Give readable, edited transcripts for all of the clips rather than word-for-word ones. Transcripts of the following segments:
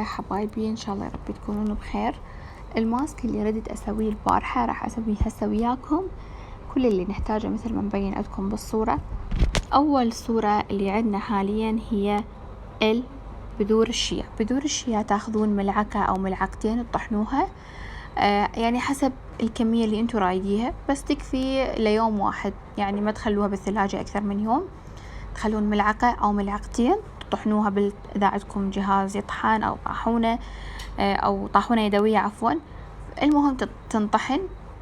حبايبي، ان شاء الله يا رب تكونون بخير. الماسك اللي ردت اسويه البارحة راح اسويه هسه وياكم. كل اللي نحتاجه مثل ما مبين عندكم بالصورة. اول صورة اللي عندنا حاليا هي بذور الشيا. بذور الشيا تاخذون ملعقة او ملعقتين تطحنوها، يعني حسب الكمية اللي انتو رايديها، بس تكفي ليوم واحد، يعني ما تخلوها بالثلاجة اكثر من يوم. تخلون ملعقة او ملعقتين تطحنوها إذا عندكم جهاز يطحن أو طاحونة أو طاحونة يدوية عفوا. المهم تنطحن،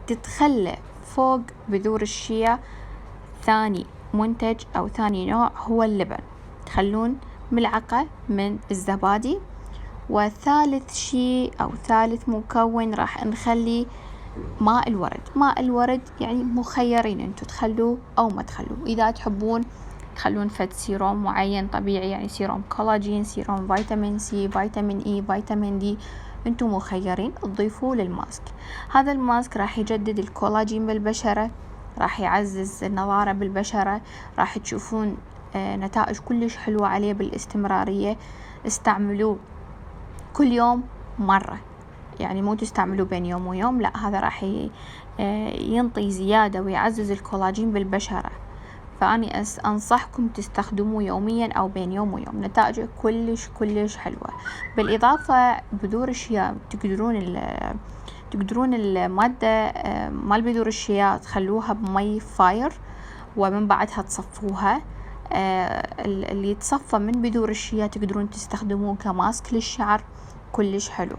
تتخلى فوق بذور الشيا ثاني منتج أو ثاني نوع هو اللبن. تخلون ملعقة من الزبادي، وثالث شيء أو ثالث مكون راح نخلي ماء الورد. ماء الورد يعني مخيرين انتو تخلوه أو ما تخلوه. إذا تحبون تخلون فد سيروم معين طبيعي، يعني سيروم كولاجين، سيروم فيتامين سي، فيتامين اي، فيتامين دي، انتم مخيرين تضيفوه للماسك. هذا الماسك راح يجدد الكولاجين بالبشرة، راح يعزز النضارة بالبشرة، راح تشوفون نتائج كلش حلوة عليه بالاستمرارية. استعملوه كل يوم مرة، يعني مو تستعملوه بين يوم ويوم، لا، هذا راح ينطي زيادة ويعزز الكولاجين بالبشرة. فأني أنصحكم تستخدموه يوميا أو بين يوم ويوم، نتائجه كلش حلوة. بالإضافة بذور الشيا تقدرون المادة مال بذور الشيا تخلوها بمي فاير، ومن بعدها تصفوها. اللي يتصفى من بذور الشيا تقدرون تستخدموه كماسك للشعر، كلش حلو.